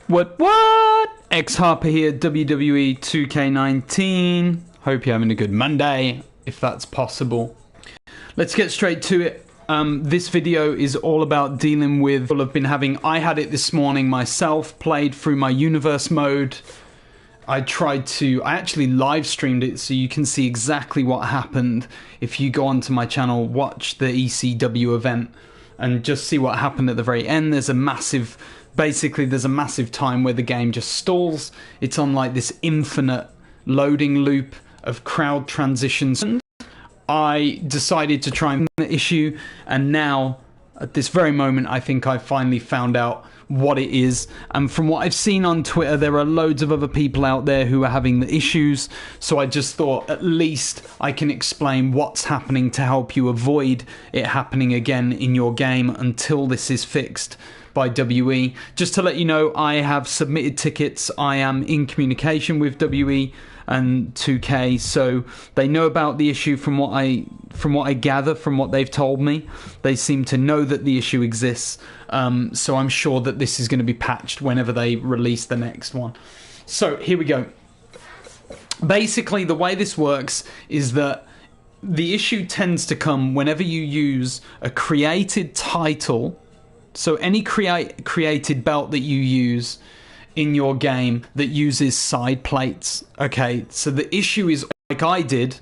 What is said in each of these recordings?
What? X Harper here, WWE2k19. Hope you're having a good Monday, if that's possible. Let's get straight to it. This video is all about dealing with I've been having. I had it this morning myself, played through my universe mode. I actually live streamed it so you can see exactly what happened. If you go onto my channel, watch the ECW event and just see what happened at the very end. There's a massive time where the game just stalls. It's on like this infinite loading loop of crowd transitions. I decided to try and the issue, and now at this very moment I think I finally found out what it is. And from what I've seen on Twitter, there are loads of other people out there who are having the issues, so I just thought at least I can explain what's happening to help you avoid it happening again in your game until this is fixed by WE. Just to let you know, I have submitted tickets. I am in communication with WE and 2K, so they know about the issue. From what I gather, from what they've told me, they seem to know that the issue exists. So I'm sure that this is going to be patched whenever they release the next one. So here we go. Basically, the way this works is that the issue tends to come whenever you use a created title. So any created belt that you use in your game that uses side plates. Okay, so the issue is, like I did,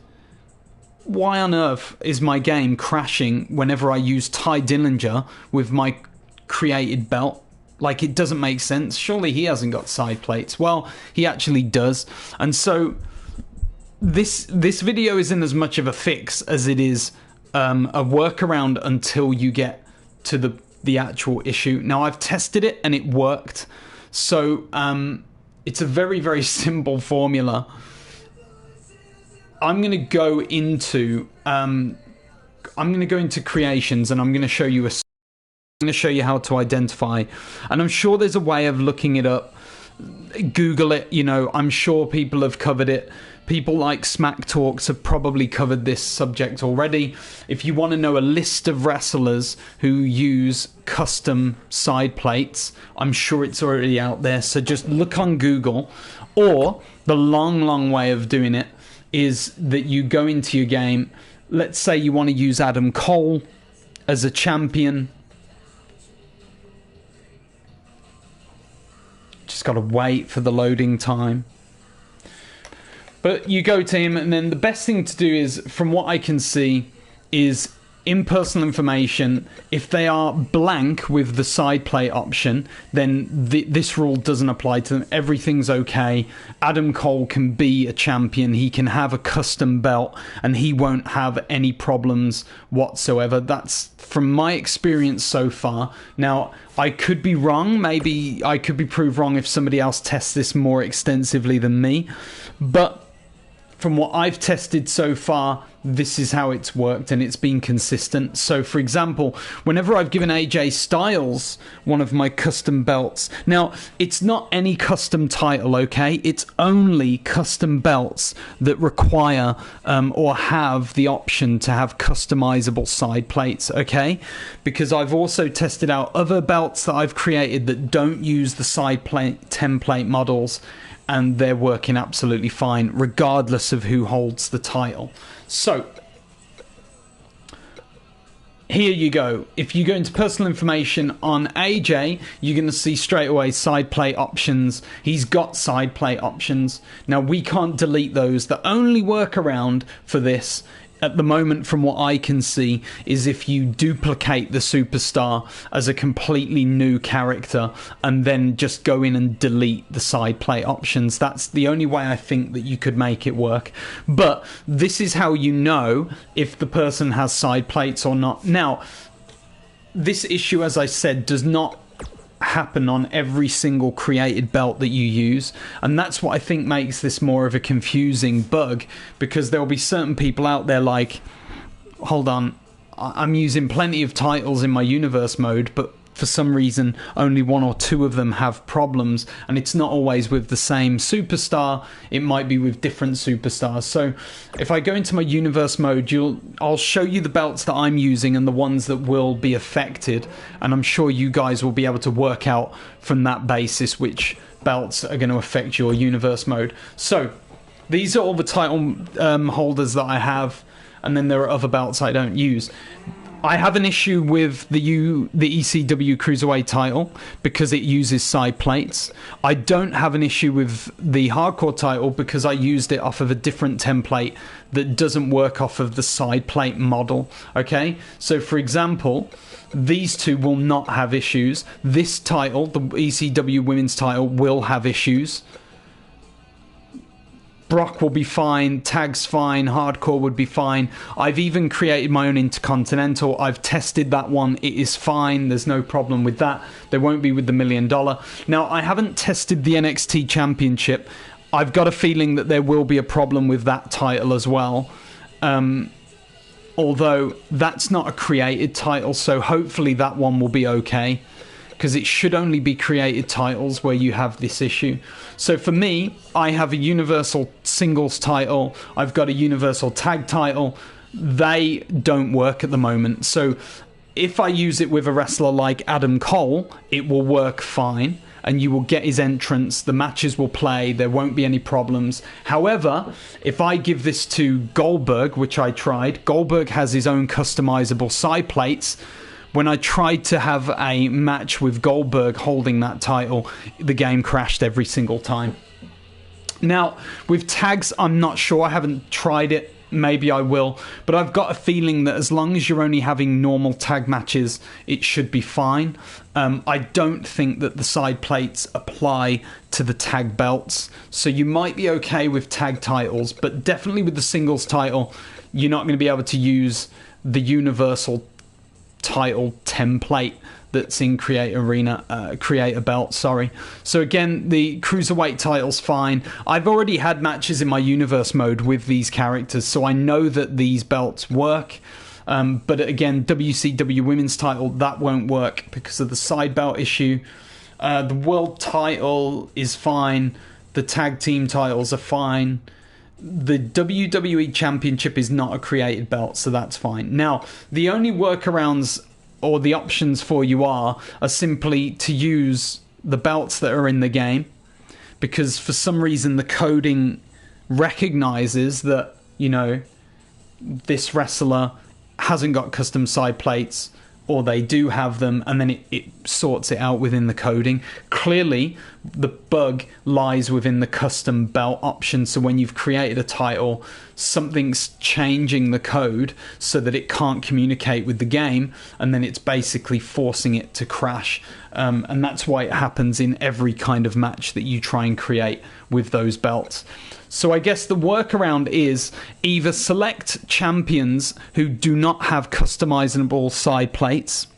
why on earth is my game crashing whenever I use Ty Dillinger with my created belt? Like, it doesn't make sense. Surely he hasn't got side plates. Well, he actually does. And so this video isn't as much of a fix as it is a workaround until you get to the actual issue. Now, I've tested it and it worked. So it's a very, very simple formula. I'm going to go into creations, and I'm going to show you how to identify. And I'm sure there's a way of looking it up. Google it. You know, I'm sure people have covered it. People like Smack Talks have probably covered this subject already. If you want to know a list of wrestlers who use custom side plates, I'm sure it's already out there. So just look on Google. Or the long way of doing it is that you go into your game. Let's say you want to use Adam Cole as a champion. Just got to wait for the loading time. But you go to him, and then the best thing to do is, from what I can see, is in personal information, if they are blank with the side plate option, then this rule doesn't apply to them. Everything's okay. Adam Cole can be a champion. He can have a custom belt, and he won't have any problems whatsoever. That's from my experience so far. Now, I could be wrong. Maybe I could be proved wrong if somebody else tests this more extensively than me. But from what I've tested so far, this is how it's worked, and it's been consistent. So, for example, whenever I've given AJ Styles one of my custom belts, now, it's not any custom title, okay? It's only custom belts that require or have the option to have customizable side plates, okay? Because I've also tested out other belts that I've created that don't use the side plate template models, and they're working absolutely fine, regardless of who holds the title. So, here you go. If you go into personal information on AJ, you're going to see straight away side plate options. He's got side plate options. Now, we can't delete those. The only workaround for this at the moment, from what I can see, is if you duplicate the superstar as a completely new character and then just go in and delete the side plate options. That's the only way I think that you could make it work. But this is how you know if the person has side plates or not. Now, this issue, as I said, does not happen on every single created belt that you use, and that's what I think makes this more of a confusing bug, because there'll be certain people out there like, hold on, I'm using plenty of titles in my universe mode, but for some reason only one or two of them have problems, and it's not always with the same superstar, it might be with different superstars. So if I go into my universe mode, I'll show you the belts that I'm using and the ones that will be affected, and I'm sure you guys will be able to work out from that basis which belts are going to affect your universe mode. So these are all the title holders that I have, and then there are other belts I don't use. I have an issue with the ECW Cruiserweight title because it uses side plates. I don't have an issue with the Hardcore title because I used it off of a different template that doesn't work off of the side plate model. Okay, so for example, these two will not have issues. This title, the ECW Women's title, will have issues. Brock will be fine, Tag's fine, Hardcore would be fine. I've even created my own Intercontinental. I've tested that one. It is fine. There's no problem with that. There won't be with the $1 Million. Now, I haven't tested the NXT Championship. I've got a feeling that there will be a problem with that title as well. Although that's not a created title, so hopefully that one will be okay, because it should only be created titles where you have this issue. So for me, I have a Universal Singles title, I've got a Universal Tag title. They don't work at the moment. So if I use it with a wrestler like Adam Cole, it will work fine, and you will get his entrance, the matches will play, there won't be any problems. However, if I give this to Goldberg, which I tried, Goldberg has his own customizable side plates. When I tried to have a match with Goldberg holding that title, the game crashed every single time. Now, with tags, I'm not sure. I haven't tried it. Maybe I will. But I've got a feeling that as long as you're only having normal tag matches, it should be fine. I don't think that the side plates apply to the tag belts. So you might be okay with tag titles, but definitely with the singles title, you're not going to be able to use the Universal title template that's in Creator Belt, sorry. So again, the Cruiserweight title's fine. I've already had matches in my universe mode with these characters, so I know that these belts work. But again, WCW Women's title, that won't work because of the side belt issue. The World title is fine. The Tag Team titles are fine. The WWE Championship is not a created belt, so that's fine. Now, the only workarounds or the options for you are simply to use the belts that are in the game, because for some reason the coding recognizes that, you know, this wrestler hasn't got custom side plates, or they do have them, and then it sorts it out within the coding. Clearly, the bug lies within the custom belt option, so when you've created a title, something's changing the code so that it can't communicate with the game, and then it's basically forcing it to crash. And that's why it happens in every kind of match that you try and create with those belts. So I guess the workaround is either select champions who do not have customizable side plates,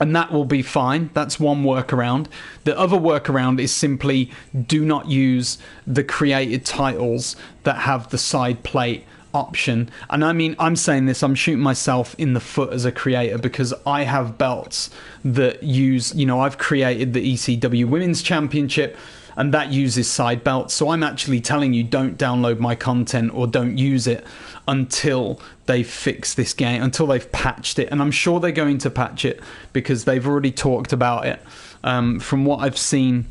and that will be fine. That's one workaround. The other workaround is simply do not use the created titles that have the side plate option. And I mean, I'm saying this, I'm shooting myself in the foot as a creator, because I have belts that use, you know, I've created the ECW Women's Championship, and that uses side belts. So I'm actually telling you, don't download my content or don't use it until they fix this game, until they've patched it. And I'm sure they're going to patch it because they've already talked about it. From what I've seen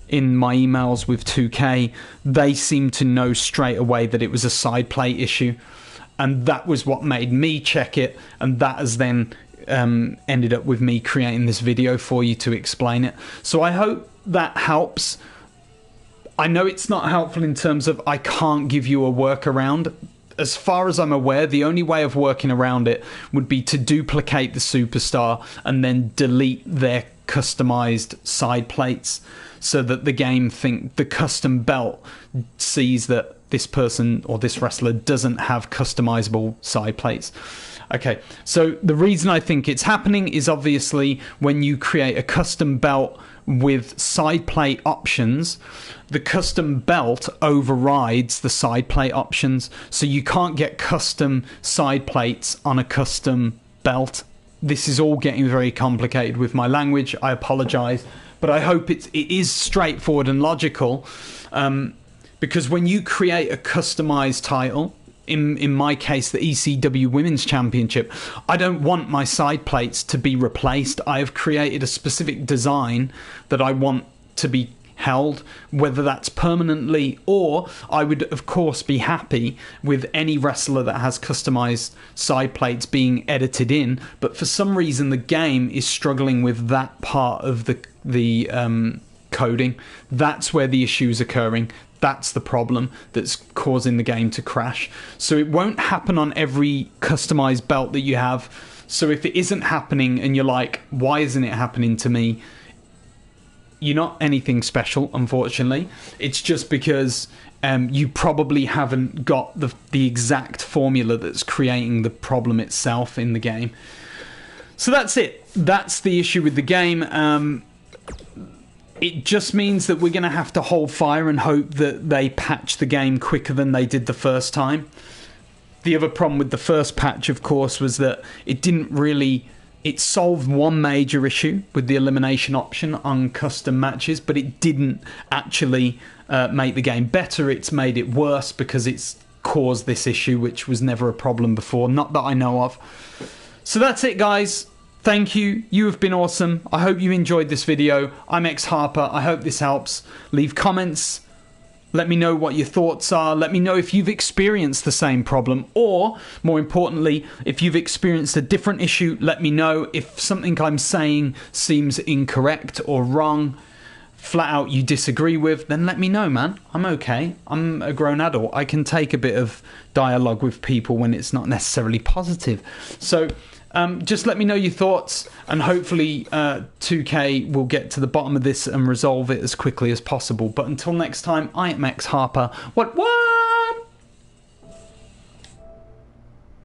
in my emails with 2K, they seem to know straight away that it was a side plate issue. And that was what made me check it. And that has then ended up with me creating this video for you to explain it. So I hope that helps. I know it's not helpful in terms of I can't give you a workaround. As far as I'm aware, the only way of working around it would be to duplicate the superstar and then delete their customized side plates, so that the game the custom belt sees that this person or this wrestler doesn't have customizable side plates. Okay, so the reason I think it's happening is obviously when you create a custom belt with side plate options, the custom belt overrides the side plate options, so you can't get custom side plates on a custom belt this is all getting very complicated with my language. I apologize, but I hope it is straightforward and logical, because when you create a customized title, in my case the ECW Women's Championship, I don't want my side plates to be replaced. I have created a specific design that I want to be held, whether that's permanently, or I would of course be happy with any wrestler that has customized side plates being edited in, but for some reason the game is struggling with that part of the coding. That's where the issue is occurring. That's the problem that's causing the game to crash. So it won't happen on every customized belt that you have. So if it isn't happening and you're like, why isn't it happening to me? You're not anything special, unfortunately. It's just because you probably haven't got the exact formula that's creating the problem itself in the game. So that's it. That's the issue with the game. It just means that we're going to have to hold fire and hope that they patch the game quicker than they did the first time. The other problem with the first patch, of course, was that it didn't really... It solved one major issue with the elimination option on custom matches, but it didn't actually make the game better. It's made it worse because it's caused this issue, which was never a problem before, not that I know of. So that's it, guys. Thank you. You have been awesome. I hope you enjoyed this video. I'm X Harper. I hope this helps. Leave comments. Let me know what your thoughts are. Let me know if you've experienced the same problem, or more importantly, if you've experienced a different issue. Let me know if something I'm saying seems incorrect or wrong, flat out you disagree with, then let me know, man. I'm okay. I'm a grown adult. I can take a bit of dialogue with people when it's not necessarily positive. So just let me know your thoughts, and hopefully 2K will get to the bottom of this and resolve it as quickly as possible. But until next time, I am X Harper. What?